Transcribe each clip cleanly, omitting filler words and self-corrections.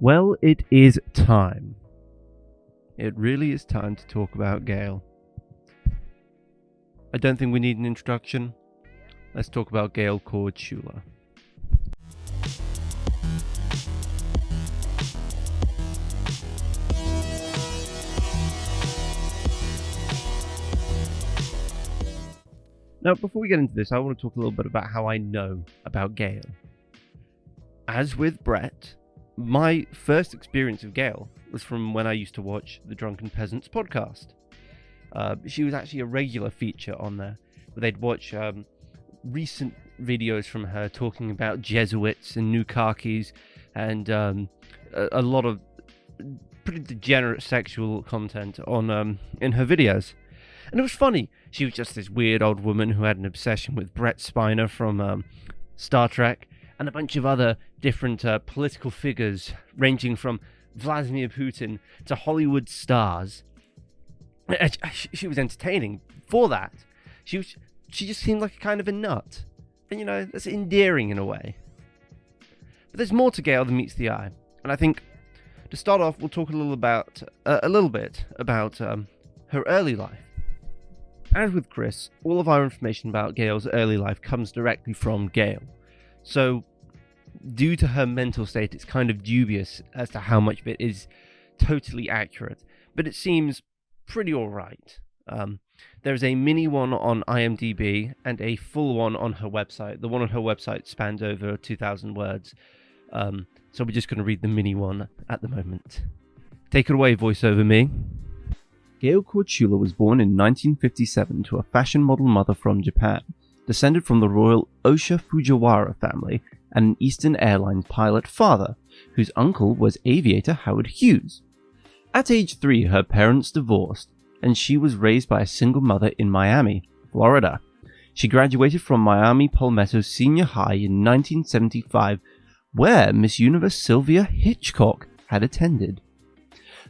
Well, it is time. It really is time to talk about Gail. I don't think we need an introduction. Let's talk about Gail Chord Schuler. Now, before we get into this, I want to talk a little bit about how I know about Gail. As with Brett, my first experience of Gail was from when I used to watch the Drunken Peasants podcast. She was actually a regular feature on there, where they'd watch recent videos from her talking about Jesuits and new khakis and a lot of pretty degenerate sexual content on in her videos. And it was funny. She was just this weird old woman who had an obsession with Brett Spiner from Star Trek and a bunch of other different political figures, ranging from Vladimir Putin to Hollywood stars. She was entertaining for that. She just seemed like a kind of a nut. And, you know, that's endearing in a way. But there's more to Gail than meets the eye. And I think, to start off, we'll talk a little bit about her early life. As with Chris, all of our information about Gail's early life comes directly from Gail. So, due to her mental state, it's kind of dubious as to how much of it is totally accurate. But it seems pretty alright. There's a mini one on IMDb and a full one on her website. The one on her website spans over 2,000 words. So we're just going to read the mini one at the moment. Take it away, voiceover me. Gail Chord Schuler was born in 1957 to a fashion model mother from Japan, descended from the royal Osha Fujiwara family, and an Eastern Airlines pilot father, whose uncle was aviator Howard Hughes. At age 3, her parents divorced, and she was raised by a single mother in Miami, Florida. She graduated from Miami Palmetto Senior High in 1975, where Miss Universe Sylvia Hitchcock had attended.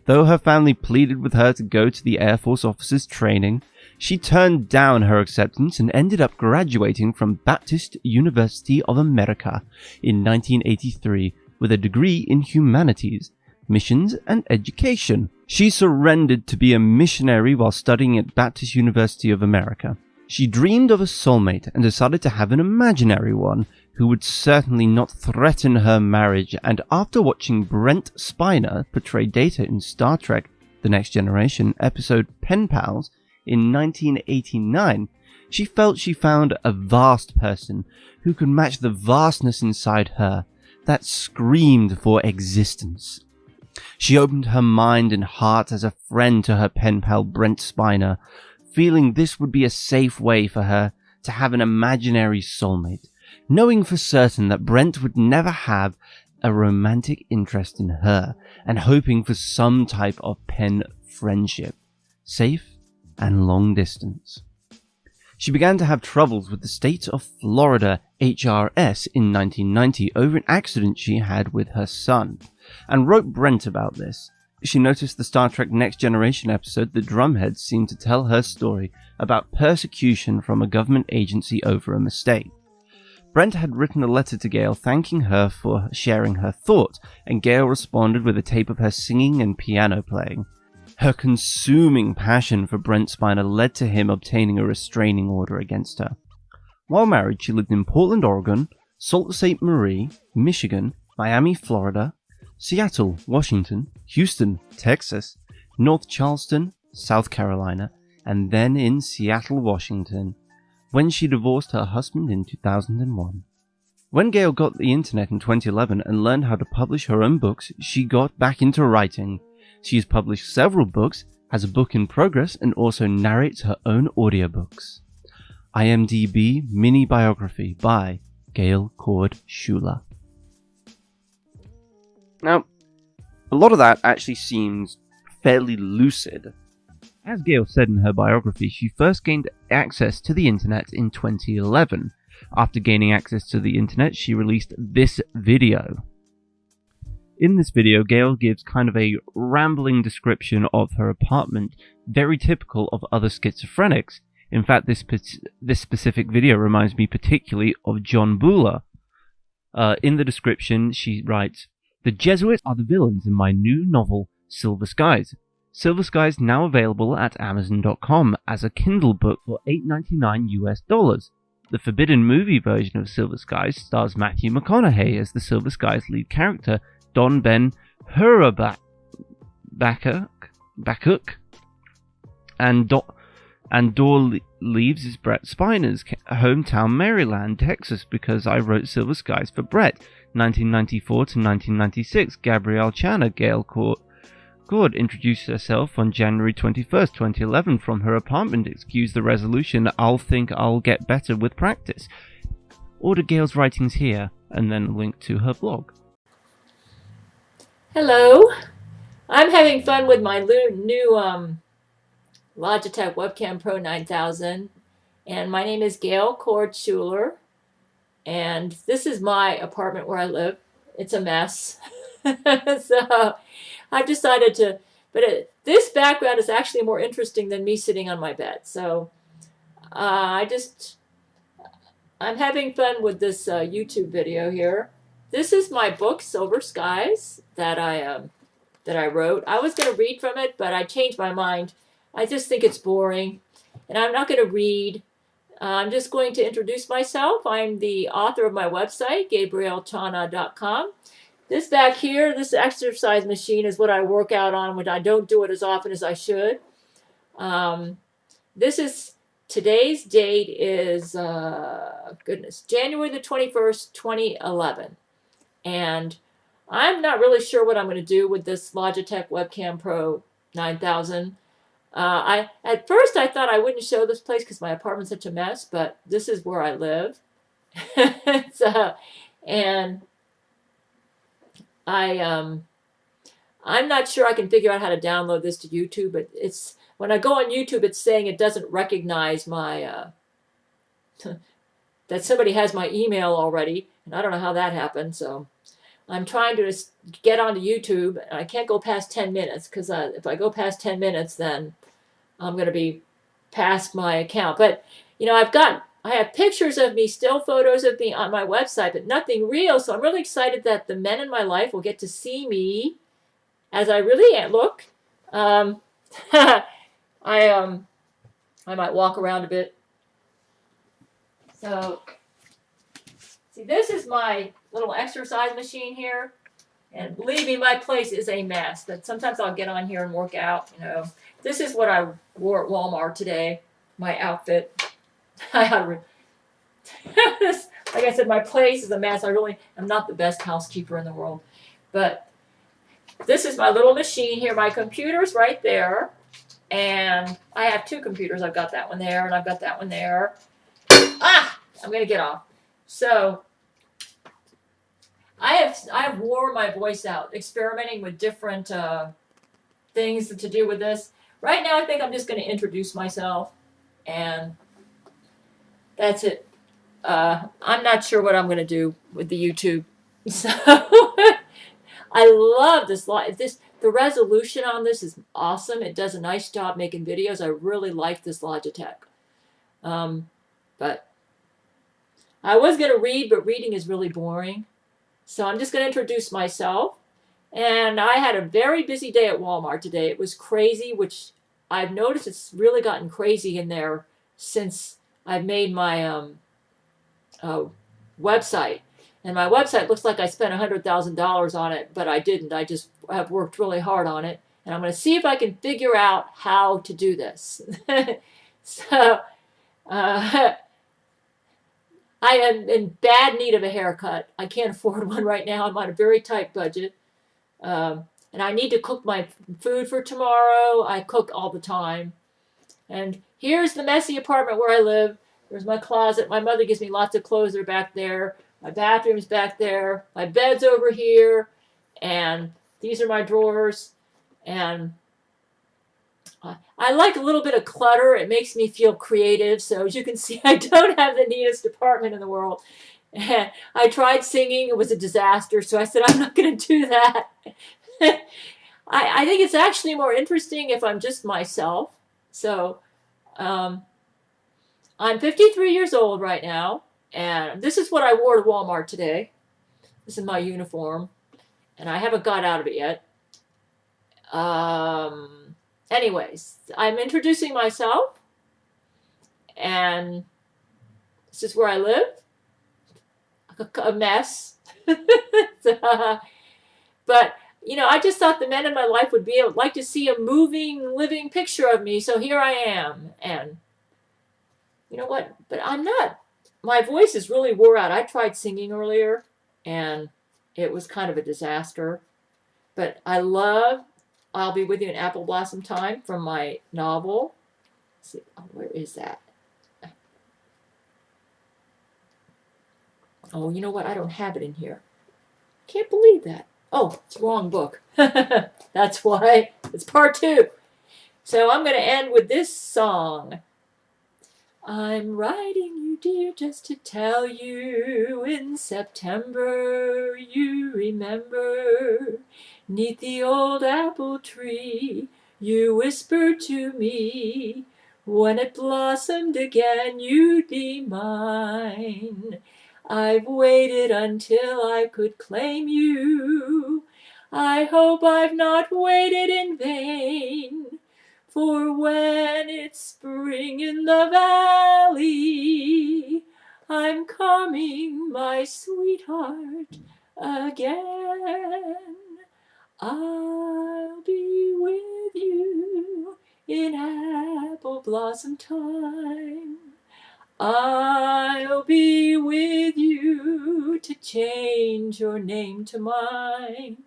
Though her family pleaded with her to go to the Air Force officers training, she turned down her acceptance and ended up graduating from Baptist University of America in 1983 with a degree in humanities, missions, and education. She surrendered to be a missionary while studying at Baptist University of America. She dreamed of a soulmate and decided to have an imaginary one who would certainly not threaten her marriage, and after watching Brent Spiner portray Data in Star Trek The Next Generation episode Pen Pals in 1989, she felt she found a vast person who could match the vastness inside her that screamed for existence. She opened her mind and heart as a friend to her pen pal Brent Spiner, feeling this would be a safe way for her to have an imaginary soulmate, knowing for certain that Brent would never have a romantic interest in her, and hoping for some type of pen friendship, safe and long distance. She began to have troubles with the state of Florida HRS in 1990 over an accident she had with her son, and wrote Brent about this. She noticed the Star Trek Next Generation episode The Drumhead seemed to tell her story about persecution from a government agency over a mistake. Brent had written a letter to Gail thanking her for sharing her thoughts, and Gail responded with a tape of her singing and piano playing. Her consuming passion for Brent Spiner led to him obtaining a restraining order against her. While married, she lived in Portland, Oregon, Sault Ste. Marie, Michigan, Miami, Florida, Seattle, Washington, Houston, Texas, North Charleston, South Carolina, and then in Seattle, Washington, when she divorced her husband in 2001. When Gail got the internet in 2011 and learned how to publish her own books, she got back into writing. She has published several books, has a book in progress, and also narrates her own audiobooks. IMDb Mini Biography by Gail Chord Schuler. Now, a lot of that actually seems fairly lucid. As Gail said in her biography, she first gained access to the internet in 2011. After gaining access to the internet, she released this video. In this video, Gail gives kind of a rambling description of her apartment, very typical of other schizophrenics. In fact, this specific video reminds me particularly of John Buller. In the description, she writes, The Jesuits are the villains in my new novel, Silver Skies. Silver Skies now available at Amazon.com as a Kindle book for $8.99 US. The forbidden movie version of Silver Skies stars Matthew McConaughey as the Silver Skies lead character, Don Ben Hurabak, and Dor Leaves is Brett Spiner's hometown, Maryland, Texas, because I wrote Silver Skies for Brett. 1994 to 1996, Gabrielle Channer, Gail Chord introduced herself on January 21st, 2011 from her apartment. Excuse the resolution, I'll think I'll get better with practice. Order Gail's writings here, and then a link to her blog. Hello, I'm having fun with my new Logitech Webcam Pro 9000, and my name is Gail Chord Schuler, and this is my apartment where I live. It's a mess. So I've decided to, this background is actually more interesting than me sitting on my bed. So I'm having fun with this YouTube video here. This is my book, Silver Skies, that I wrote. I was going to read from it, but I changed my mind. I just think it's boring, and I'm not going to read. I'm just going to introduce myself. I'm the author of my website, GabrielleChana.com. This back here, this exercise machine is what I work out on when I don't do it as often as I should. Today's date is, January the 21st, 2011. And I'm not really sure what I'm going to do with this Logitech Webcam Pro 9000. At first I thought I wouldn't show this place because my apartment's such a mess, but this is where I live. And I'm not sure I can figure out how to download this to YouTube, but when I go on YouTube, it's saying it doesn't recognize my that somebody has my email already, and I don't know how that happened. So I'm trying to just get onto YouTube, and I can't go past 10 minutes because if I go past 10 minutes, then I'm going to be past my account. But I have pictures of me, still photos of me on my website, but nothing real. So I'm really excited that the men in my life will get to see me as I really look. I might walk around a bit. So, see, this is my little exercise machine here. And believe me, my place is a mess. But sometimes I'll get on here and work out, This is what I wore at Walmart today, my outfit. Like I said, my place is a mess. I really am not the best housekeeper in the world. But this is my little machine here. My computer's right there. And I have two computers. I've got that one there, and I've got that one there. I'm going to get off. So I have worn my voice out, experimenting with different things to do with this. Right now, I think I'm just going to introduce myself, and that's it. I'm not sure what I'm going to do with the YouTube. So I love this. The resolution on this is awesome. It does a nice job making videos. I really like this Logitech. But I was going to read, but reading is really boring. So I'm just going to introduce myself. And I had a very busy day at Walmart today. It was crazy, which I've noticed it's really gotten crazy in there since I've made my website. And my website looks like I spent $100,000 on it, but I didn't. I just have worked really hard on it. And I'm going to see if I can figure out how to do this. So I am in bad need of a haircut. I can't afford one right now. I'm on a very tight budget. And I need to cook my food for tomorrow. I cook all the time. And here's the messy apartment where I live. There's my closet. My mother gives me lots of clothes. They're back there. My bathroom's back there. My bed's over here. And these are my drawers. And I like a little bit of clutter. It makes me feel creative. So as you can see, I don't have the neatest apartment in the world. And I tried singing. It was a disaster. So I said, I'm not going to do that. I think it's actually more interesting if I'm just myself. So I'm 53 years old right now. And this is what I wore to Walmart today. This is my uniform. and I haven't got out of it yet. Anyways, I'm introducing myself, and this is where I live. A mess. But, I just thought the men in my life would like to see a moving, living picture of me, so here I am. And you know what? But I'm not. My voice is really wore out. I tried singing earlier, and it was kind of a disaster. But I love I'll Be With You in Apple Blossom Time from my novel. Let's see, where is that? Oh, you know what? I don't have it in here. Can't believe that. Oh, it's the wrong book. That's why. It's part 2. So I'm going to end with this song. I'm writing you, dear, just to tell you in September you remember 'neath the old apple tree you whispered to me when it blossomed again you'd be mine. I've waited until I could claim you. I hope I've not waited in vain. For when it's spring in the valley, I'm coming, my sweetheart, again. I'll be with you in apple blossom time. I'll be with you to change your name to mine.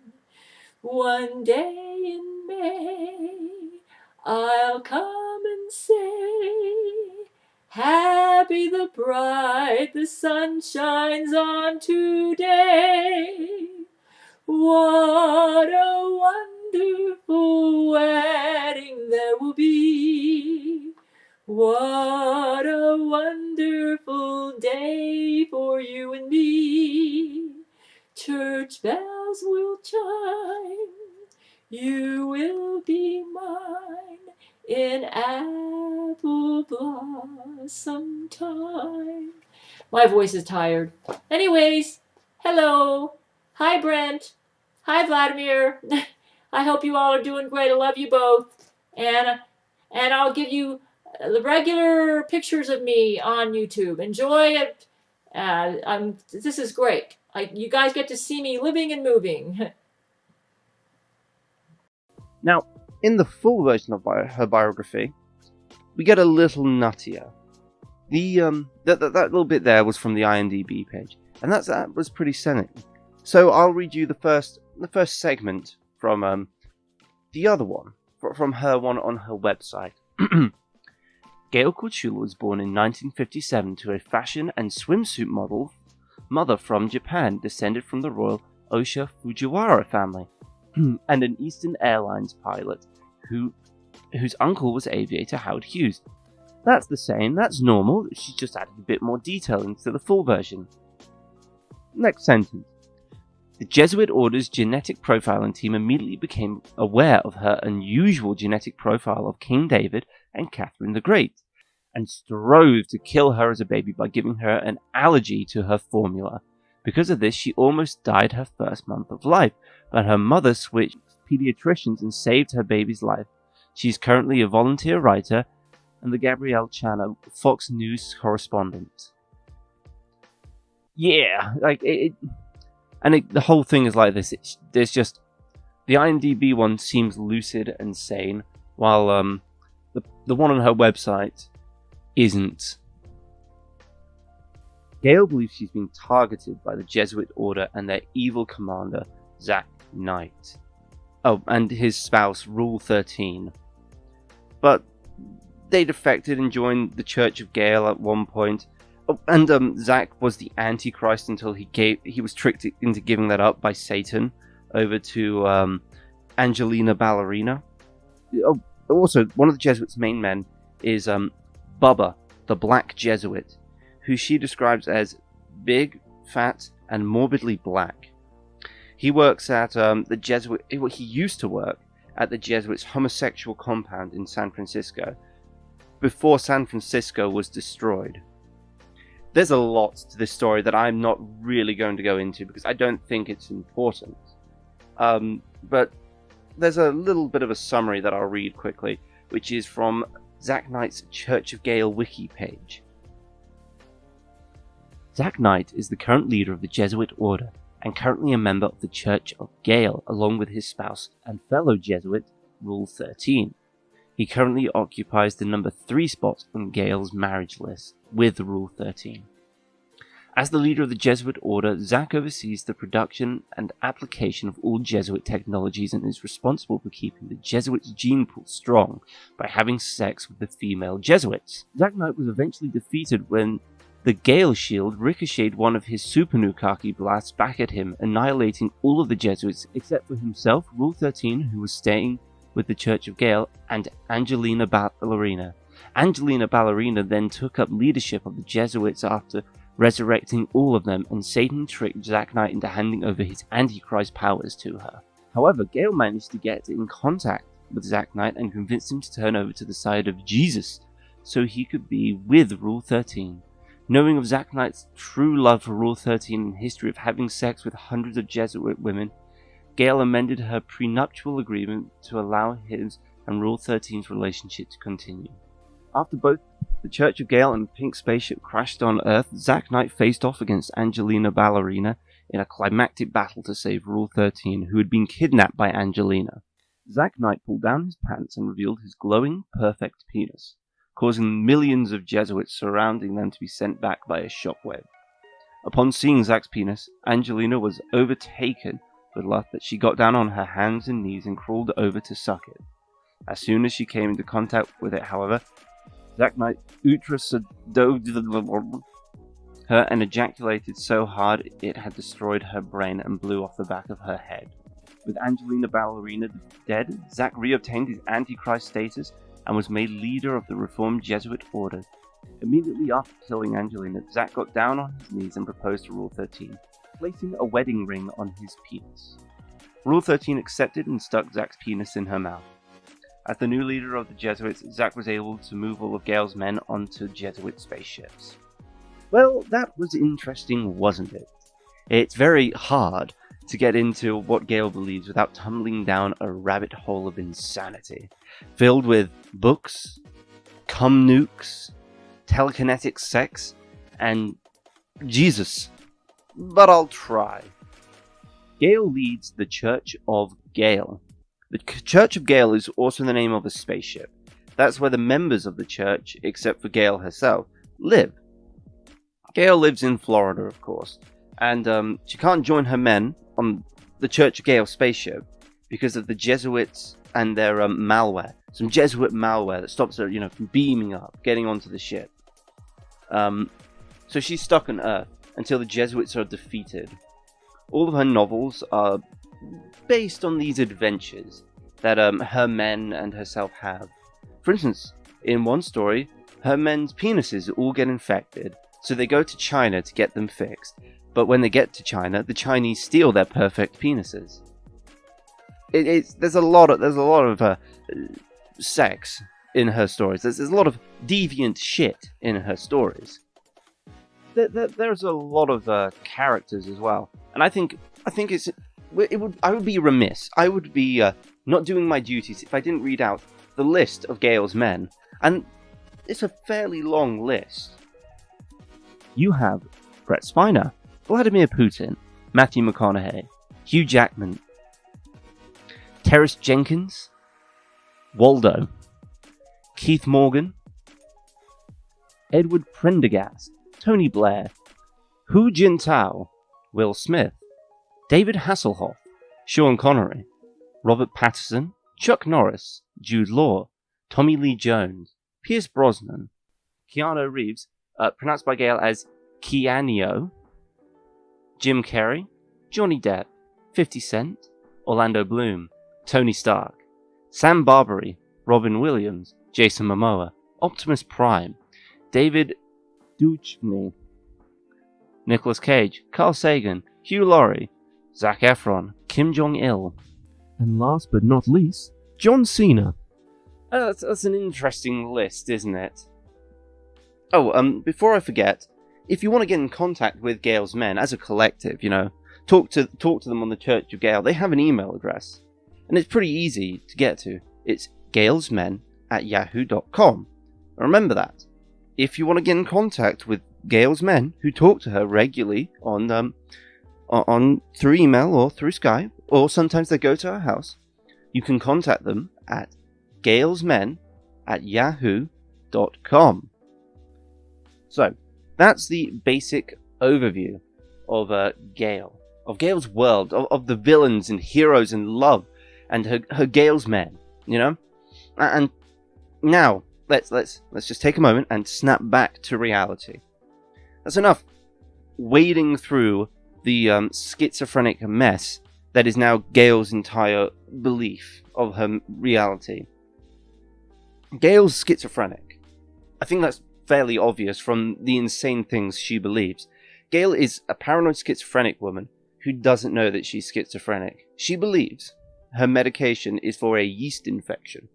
One day in May, I'll come and say, happy the bride the sun shines on today. What a wonderful wedding there will be. What a wonderful day for you and me. Church bells will chime. You will be mine in apple blossom time. My voice is tired. Anyways, hello. Hi, Brent. Hi, Vladimir. I hope you all are doing great. I love you both. And I'll give you the regular pictures of me on YouTube. Enjoy it. This is great. You guys get to see me living and moving. Now, in the full version of her biography, we get a little nuttier. That little bit there was from the IMDb page, and that was pretty stunning. So I'll read you the first segment from the other one, from her one on her website. Gail Chord Schuler was born in 1957 to a fashion and swimsuit mother from Japan, descended from the royal Osha Fujiwara family, and an Eastern Airlines pilot whose uncle was aviator Howard Hughes. That's the same, that's normal, she just added a bit more detail into the full version. Next sentence. The Jesuit Order's genetic profiling team immediately became aware of her unusual genetic profile of King David and Catherine the Great, and strove to kill her as a baby by giving her an allergy to her formula. Because of this, she almost died her first month of life, but her mother switched pediatricians and saved her baby's life. She's currently a volunteer writer and the Gabrielle Channel Fox News correspondent. Yeah, the whole thing is like this. There's just the IMDb one seems lucid and sane, while the one on her website isn't. Gail believes she's been targeted by the Jesuit Order and their evil commander, Zach Knight. Oh, and his spouse, Rule 13. But they defected and joined the Church of Gail at one point. Oh, and Zach was the Antichrist until he was tricked into giving that up by Satan over to Angelina Ballerina. Oh, also, one of the Jesuits' main men is Bubba, the Black Jesuit, who she describes as big, fat, and morbidly black. He works at the Jesuit. He used to work at the Jesuits' homosexual compound in San Francisco before San Francisco was destroyed. There's a lot to this story that I'm not really going to go into because I don't think it's important. But there's a little bit of a summary that I'll read quickly, which is from Zach Knight's Church of Gael wiki page. Zach Knight is the current leader of the Jesuit order and currently a member of the Church of Gael, along with his spouse and fellow Jesuit, Rule 13. He currently occupies the number 3 spot on Gael's marriage list, with Rule 13. As the leader of the Jesuit order, Zach oversees the production and application of all Jesuit technologies and is responsible for keeping the Jesuits' gene pool strong by having sex with the female Jesuits. Zach Knight was eventually defeated when the Gael shield ricocheted one of his super Nukaki blasts back at him, annihilating all of the Jesuits except for himself, Rule 13, who was staying with the Church of Gael, and Angelina Ballerina. Angelina Ballerina then took up leadership of the Jesuits after resurrecting all of them, and Satan tricked Zach Knight into handing over his Antichrist powers to her. However, Gail managed to get in contact with Zach Knight and convinced him to turn over to the side of Jesus so he could be with Rule 13. Knowing of Zach Knight's true love for Rule 13 and history of having sex with hundreds of Jesuit women, Gail amended her prenuptial agreement to allow his and Rule 13's relationship to continue. After both the Church of Gael and Pink Spaceship crashed on Earth, Zach Knight faced off against Angelina Ballerina in a climactic battle to save Rule 13, who had been kidnapped by Angelina. Zach Knight pulled down his pants and revealed his glowing, perfect penis, causing millions of Jesuits surrounding them to be sent back by a shockwave. Upon seeing Zach's penis, Angelina was overtaken with love that she got down on her hands and knees and crawled over to suck it. As soon as she came into contact with it, however, Zach Knight ultrasadoded her and ejaculated so hard it had destroyed her brain and blew off the back of her head. With Angelina Ballerina dead, Zach reobtained his Antichrist status and was made leader of the Reformed Jesuit order. Immediately after killing Angelina, Zach got down on his knees and proposed to Rule 13, placing a wedding ring on his penis. Rule 13 accepted and stuck Zach's penis in her mouth. As the new leader of the Jesuits, Zach was able to move all of Gail's men onto Jesuit spaceships. Well, that was interesting, wasn't it? It's very hard to get into what Gail believes without tumbling down a rabbit hole of insanity, filled with books, cum nukes, telekinetic sex, and Jesus. But I'll try. Gail leads the Church of Gael. The Church of Gael is also the name of a spaceship. That's where the members of the church, except for Gail herself, live. Gail lives in Florida, of course, and she can't join her men on the Church of Gael spaceship because of the Jesuits and their malware. Some Jesuit malware that stops her, from beaming up, getting onto the ship. So she's stuck on Earth until the Jesuits are defeated. All of her novels are based on these adventures that her men and herself have. For instance, in one story, her men's penises all get infected, so they go to China to get them fixed. But when they get to China, the Chinese steal their perfect penises. There's a lot of sex in her stories. There's a lot of deviant shit in her stories. There's a lot of characters as well, and I think I would be remiss. I would be not doing my duties if I didn't read out the list of Gail's men, and it's a fairly long list. You have Brett Spiner, Vladimir Putin, Matthew McConaughey, Hugh Jackman, Terrence Jenkins, Waldo, Keith Morgan, Edward Prendergast, Tony Blair, Hu Jintao, Will Smith, David Hasselhoff, Sean Connery, Robert Pattinson, Chuck Norris, Jude Law, Tommy Lee Jones, Pierce Brosnan, Keanu Reeves, pronounced by Gail as Keanu, Jim Carrey, Johnny Depp, 50 Cent, Orlando Bloom, Tony Stark, Sam Barbary, Robin Williams, Jason Momoa, Optimus Prime, David Duchovny, Nicolas Cage, Carl Sagan, Hugh Laurie, Zac Efron, Kim Jong-il, and last but not least, John Cena. That's an interesting list, isn't it? Oh, before I forget, if you want to get in contact with Gail's men as a collective, talk to them on the Church of Gail, they have an email address. And it's pretty easy to get to. It's gailsmen@yahoo.com. Remember that. If you want to get in contact with Gail's men, who talk to her regularly on through email or through Skype, or sometimes they go to her house, you can contact them at gailsmen@yahoo.com. So, that's the basic overview of Gail, of Gail's world, of the villains and heroes and love, and her Gail's men, you know? And now, let's just take a moment and snap back to reality. That's enough wading through the schizophrenic mess that is now Gail's entire belief of her reality. Gail's schizophrenic. I think that's fairly obvious from the insane things she believes. Gail is a paranoid schizophrenic woman who doesn't know that she's schizophrenic. She believes her medication is for a yeast infection.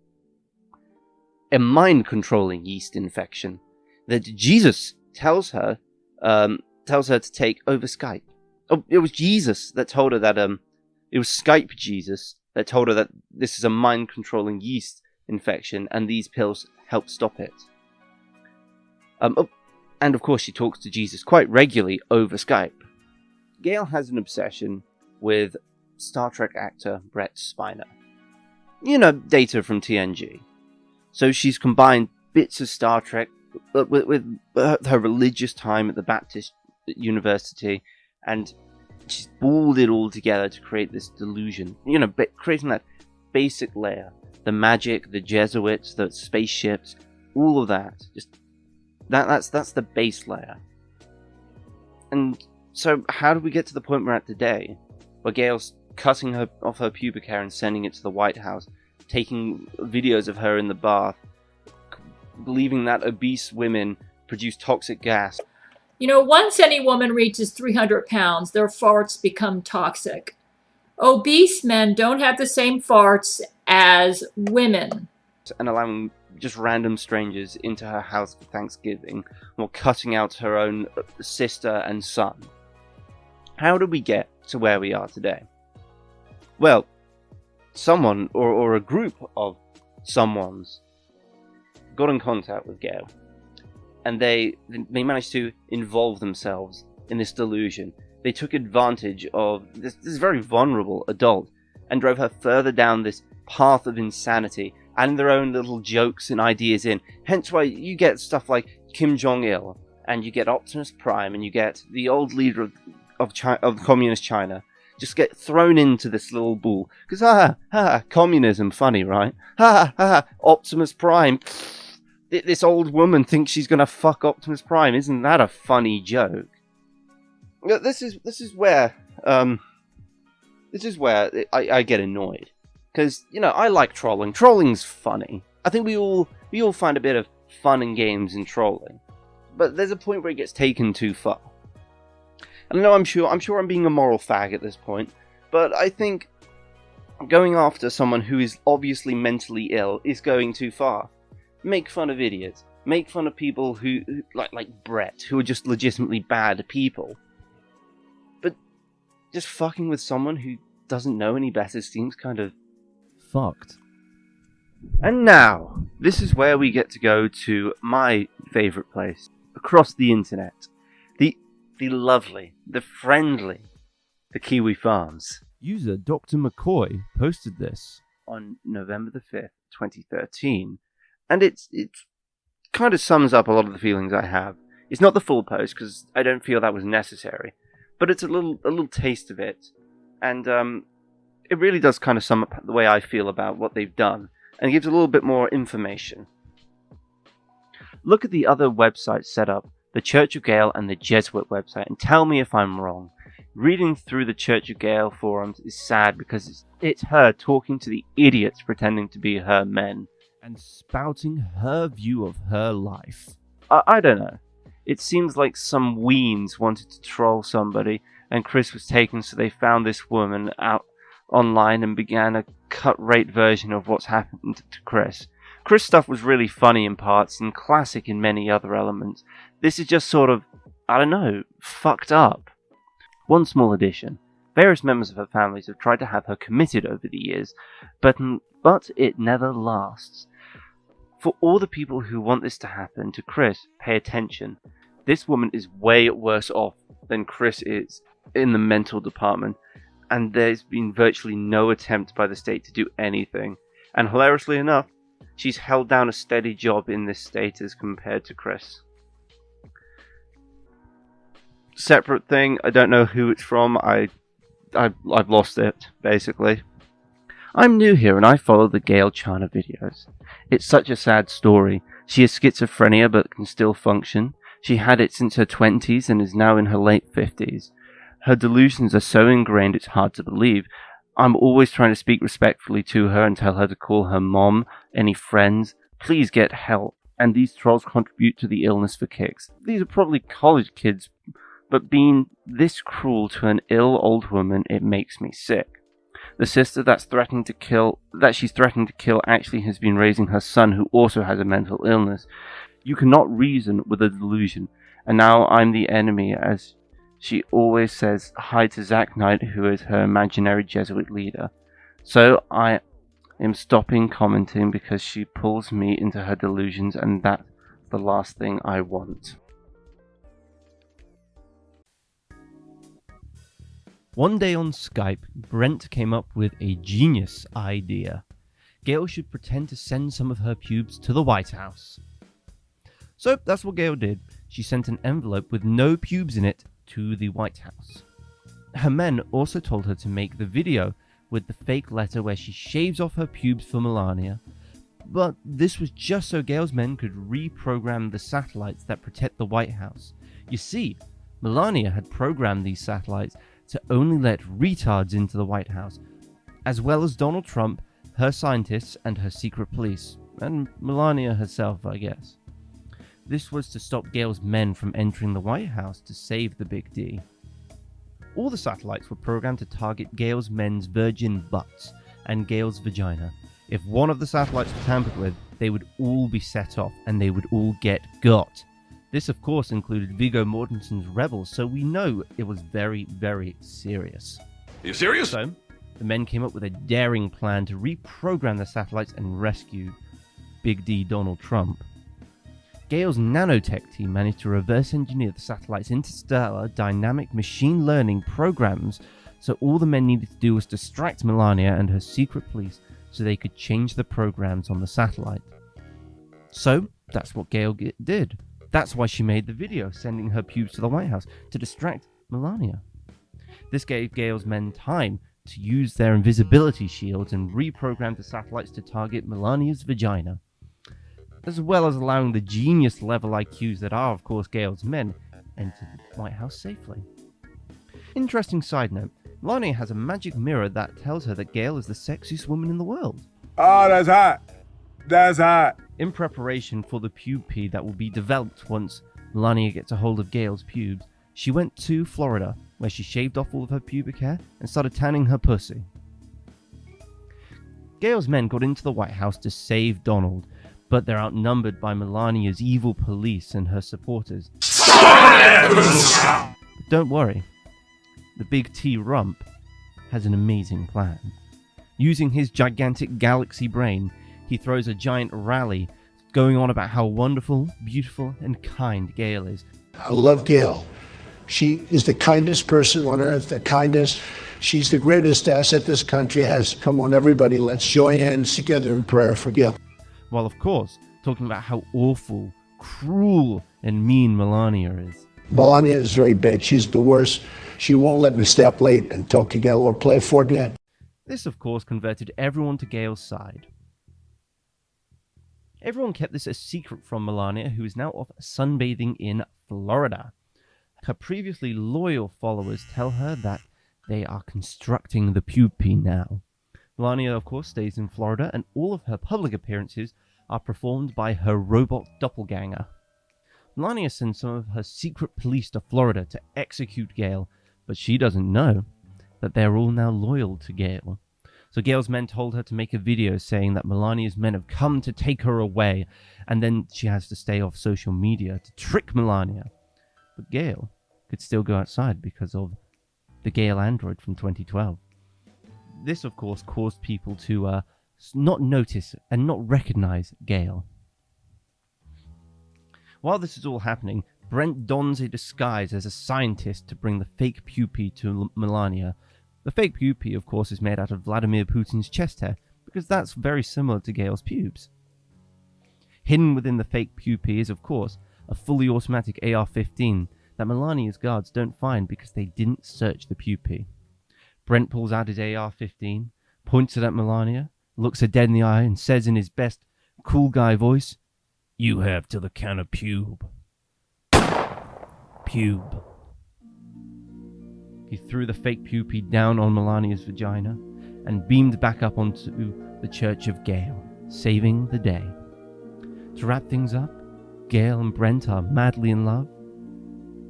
A mind-controlling yeast infection that Jesus tells her to take over Skype. Oh, it was Jesus that told her that, it was Skype Jesus that told her that this is a mind-controlling yeast infection and these pills help stop it. And of course she talks to Jesus quite regularly over Skype. Gail has an obsession with Star Trek actor Brett Spiner. You know, Data from TNG. So she's combined bits of Star Trek with her religious time at the Baptist University, and she's balled it all together to create this delusion. You know, creating that basic layer. The magic, the Jesuits, the spaceships, all of that. Just that's the base layer. And so how do we get to the point we're at today, where Gail's cutting off her pubic hair and sending it to the White House, taking videos of her in the bath, believing that obese women produce toxic gas? You know, once any woman reaches 300 pounds, their farts become toxic. Obese men don't have the same farts as women. And allowing just random strangers into her house for Thanksgiving, while cutting out her own sister and son. How did we get to where we are today? Well, someone, or a group of someones, got in contact with Gail. And they managed to involve themselves in this delusion. They took advantage of this very vulnerable adult and drove her further down this path of insanity, adding their own little jokes and ideas in. Hence why you get stuff like Kim Jong-il, and you get Optimus Prime, and you get the old leader of communist China just get thrown into this little ball. Because, communism, funny, right? Optimus Prime. This old woman thinks she's gonna fuck Optimus Prime. Isn't that a funny joke? This is where I get annoyed. Because, you know, I like trolling. Trolling's funny. I think we all find a bit of fun and games in trolling. But there's a point where it gets taken too far. And I know I'm sure I'm being a moral fag at this point, but I think going after someone who is obviously mentally ill is going too far. Make fun of idiots. Make fun of people who like Brett, who are just legitimately bad people. But just fucking with someone who doesn't know any better seems kind of fucked. And now, this is where we get to go to my favourite place across the internet. The lovely, the friendly, the Kiwi Farms. User Dr. McCoy posted this on November the 5th, 2013. And it kind of sums up a lot of the feelings I have. It's not the full post, because I don't feel that was necessary. But it's a little taste of it. And it really does kind of sum up the way I feel about what they've done. And it gives a little bit more information. Look at the other websites set up, the Church of Gail and the Jesuit website, and tell me if I'm wrong. Reading through the Church of Gail forums is sad because it's her talking to the idiots pretending to be her men and spouting her view of her life. I don't know. It seems like some weens wanted to troll somebody and Chris was taken, so they found this woman out online and began a cut-rate version of what's happened to Chris. Chris' stuff was really funny in parts and classic in many other elements. This is just sort of, I don't know, fucked up. One small addition. Various members of her families have tried to have her committed over the years, but it never lasts. For all the people who want this to happen to Chris, pay attention. This woman is way worse off than Chris is in the mental department, and there's been virtually no attempt by the state to do anything. And hilariously enough, she's held down a steady job in this state as compared to Chris. Separate thing, I don't know who it's from, I've lost it, basically. I'm new here and I follow the Gail Chord videos. It's such a sad story. She has schizophrenia but can still function. She had it since her 20s and is now in her late 50s. Her delusions are so ingrained it's hard to believe. I'm always trying to speak respectfully to her and tell her to call her mom, any friends. Please get help. And these trolls contribute to the illness for kicks. These are probably college kids, but being this cruel to an ill old woman, it makes me sick. The sister she's threatening to kill actually has been raising her son who also has a mental illness. You cannot reason with a delusion, and now I'm the enemy, as she always says hi to Zack Knight, who is her imaginary Jesuit leader. So I am stopping commenting because she pulls me into her delusions, and that's the last thing I want. One day on Skype, Brent came up with a genius idea. Gail should pretend to send some of her pubes to the White House. So that's what Gail did. She sent an envelope with no pubes in it to the White House. Her men also told her to make the video with the fake letter where she shaves off her pubes for Melania, but this was just so Gail's men could reprogram the satellites that protect the White House. You see, Melania had programmed these satellites to only let retards into the White House, as well as Donald Trump, her scientists, and her secret police, and Melania herself, I guess. This was to stop Gail's men from entering the White House to save the Big D. All the satellites were programmed to target Gail's men's virgin butts and Gail's vagina. If one of the satellites was tampered with, they would all be set off and they would all get got. This of course included Viggo Mortensen's rebels, so we know it was very, very serious. Are you serious? So, the men came up with a daring plan to reprogram the satellites and rescue Big D Donald Trump. Gail's nanotech team managed to reverse engineer the satellite's interstellar dynamic machine learning programs, so all the men needed to do was distract Melania and her secret police so they could change the programs on the satellite. So, that's what Gail did. That's why she made the video, sending her pubes to the White House, to distract Melania. This gave Gail's men time to use their invisibility shields and reprogram the satellites to target Melania's vagina, as well as allowing the genius-level IQs that are, of course, Gail's men, enter the White House safely. Interesting side note, Melania has a magic mirror that tells her that Gail is the sexiest woman in the world. Oh, that's hot. That's hot. In preparation for the pube pee that will be developed once Melania gets a hold of Gail's pubes, she went to Florida, where she shaved off all of her pubic hair and started tanning her pussy. Gail's men got into the White House to save Donald, but they're outnumbered by Melania's evil police and her supporters. But don't worry, the Big T Rump has an amazing plan. Using his gigantic galaxy brain, he throws a giant rally going on about how wonderful, beautiful, and kind Gail is. I love Gail. She is the kindest person on earth, the kindest. She's the greatest asset this country has. Come on, everybody, let's join hands together in prayer for Gail. While, of course, talking about how awful, cruel, and mean Melania is. Melania is very bad. She's the worst. She won't let me stay up late and talk to Gail or play Fortnite. This, of course, converted everyone to Gail's side. Everyone kept this a secret from Melania, who is now off sunbathing in Florida. Her previously loyal followers tell her that they are constructing the pube pee now. Melania, of course, stays in Florida, and all of her public appearances are performed by her robot doppelganger. Melania sends some of her secret police to Florida to execute Gail, but she doesn't know that they're all now loyal to Gail. So Gail's men told her to make a video saying that Melania's men have come to take her away, and then she has to stay off social media to trick Melania. But Gail could still go outside because of the Gail android from 2012. This, of course, caused people to not notice and not recognize Gail. While this is all happening, Brent dons a disguise as a scientist to bring the fake pupae to Melania. The fake pupae, of course, is made out of Vladimir Putin's chest hair, because that's very similar to Gail's pubes. Hidden within the fake pupae is, of course, a fully automatic AR-15 that Melania's guards don't find because they didn't search the pupae. Brent pulls out his AR-15, points it at Melania, looks her dead in the eye, and says in his best cool guy voice, "You have till the count of pube." Pube. He threw the fake pupae down on Melania's vagina and beamed back up onto the Church of Gail, saving the day. To wrap things up, Gail and Brent are madly in love,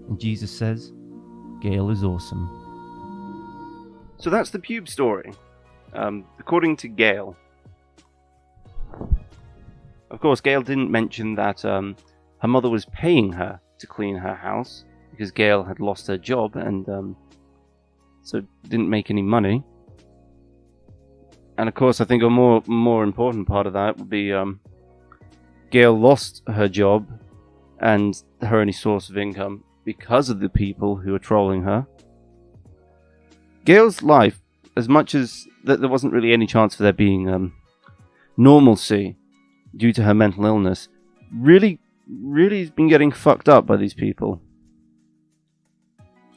and Jesus says, Gail is awesome. So that's the pube story. According to Gail. Of course, Gail didn't mention that her mother was paying her to clean her house because Gail had lost her job and so didn't make any money. And of course, I think a more important part of that would be Gail lost her job and her only source of income because of the people who are trolling her. Gail's life, as much as there wasn't really any chance for there being normalcy due to her mental illness, really has been getting fucked up by these people.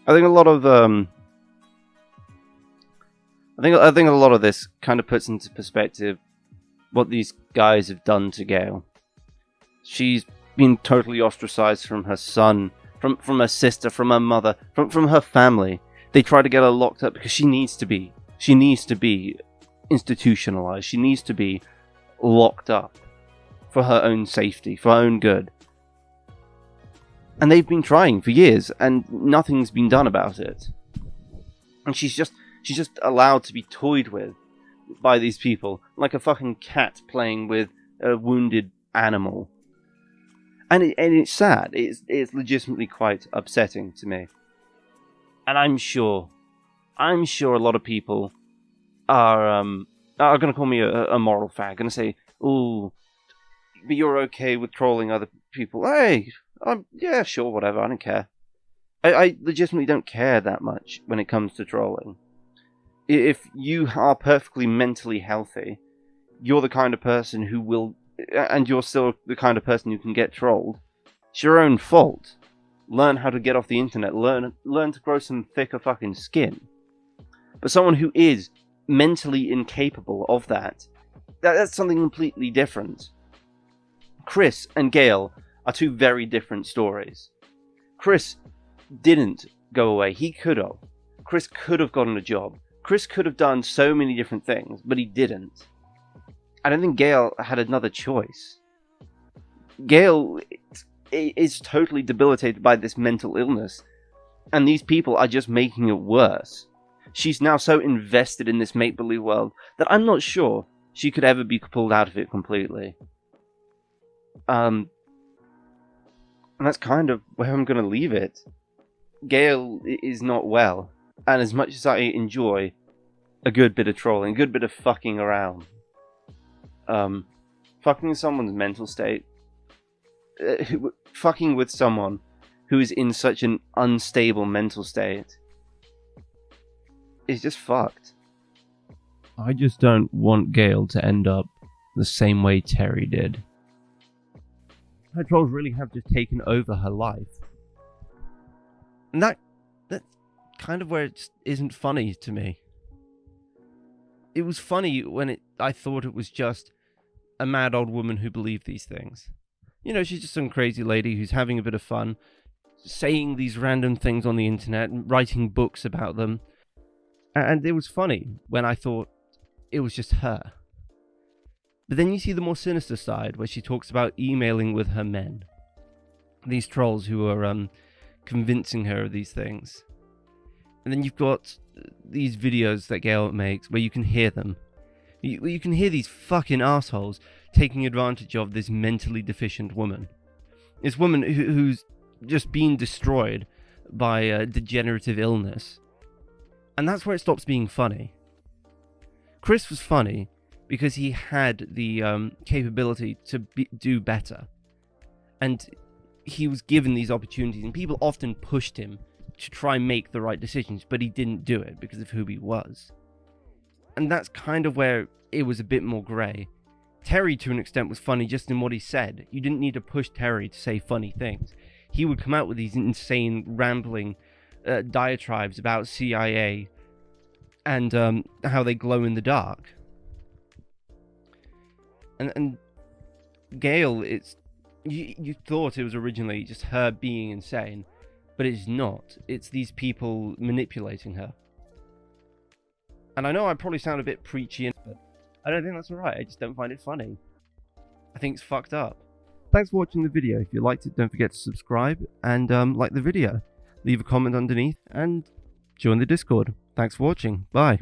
I think a lot of I think a lot of this kind of puts into perspective what these guys have done to Gail. She's been totally ostracized from her son, from her sister, from her mother, from her family. They try to get her locked up because she needs to be institutionalized. She needs to be locked up for her own safety, for her own good. And they've been trying for years, and nothing's been done about it. And she's just allowed to be toyed with by these people, like a fucking cat playing with a wounded animal. And it's sad. It's legitimately quite upsetting to me. And I'm sure a lot of people are going to call me a moral fag, going to say, "Ooh, but you're okay with trolling other people." Hey, yeah, sure, whatever. I don't care. I legitimately don't care that much when it comes to trolling. If you are perfectly mentally healthy, you're the kind of person who will, and you're still the kind of person who can get trolled. It's your own fault. Learn how to get off the internet. Learn to grow some thicker fucking skin. But someone who is mentally incapable of that's something completely different. Chris and Gail are two very different stories. Chris didn't go away. He could have. Chris could have gotten a job. Chris could have done so many different things, but he didn't. I don't think Gail had another choice. Gail is totally debilitated by this mental illness, and these people are just making it worse. She's now so invested in this make-believe world that I'm not sure she could ever be pulled out of it completely. And that's kind of where I'm going to leave it. Gail is not well, and as much as I enjoy a good bit of trolling, a good bit of fucking around, fucking someone's mental state, fucking with someone who is in such an unstable mental state, is just fucked. I just don't want Gail to end up the same way Terry did. Her trolls really have just taken over her life. And that's kind of where it just isn't funny to me. It was funny when I thought it was just a mad old woman who believed these things. You know, she's just some crazy lady who's having a bit of fun, saying these random things on the internet and writing books about them. And it was funny when I thought it was just her. But then you see the more sinister side, where she talks about emailing with her men. These trolls who are convincing her of these things. And then you've got these videos that Gail makes where you can hear them. You can hear these fucking assholes taking advantage of this mentally deficient woman. This woman who's just been destroyed by a degenerative illness. And that's where it stops being funny. Chris was funny because he had the capability to do better. And he was given these opportunities, and people often pushed him to try and make the right decisions, but he didn't do it because of who he was. And that's kind of where it was a bit more grey. Terry, to an extent, was funny just in what he said. You didn't need to push Terry to say funny things. He would come out with these insane, rambling diatribes about CIA and how they glow in the dark. And Gail, it's you thought it was originally just her being insane, but it's not. It's these people manipulating her. And I know I probably sound a bit preachy, but I don't think that's alright. I just don't find it funny. I think it's fucked up. Thanks for watching the video. If you liked it, don't forget to subscribe and like the video. Leave a comment underneath and join the Discord. Thanks for watching. Bye.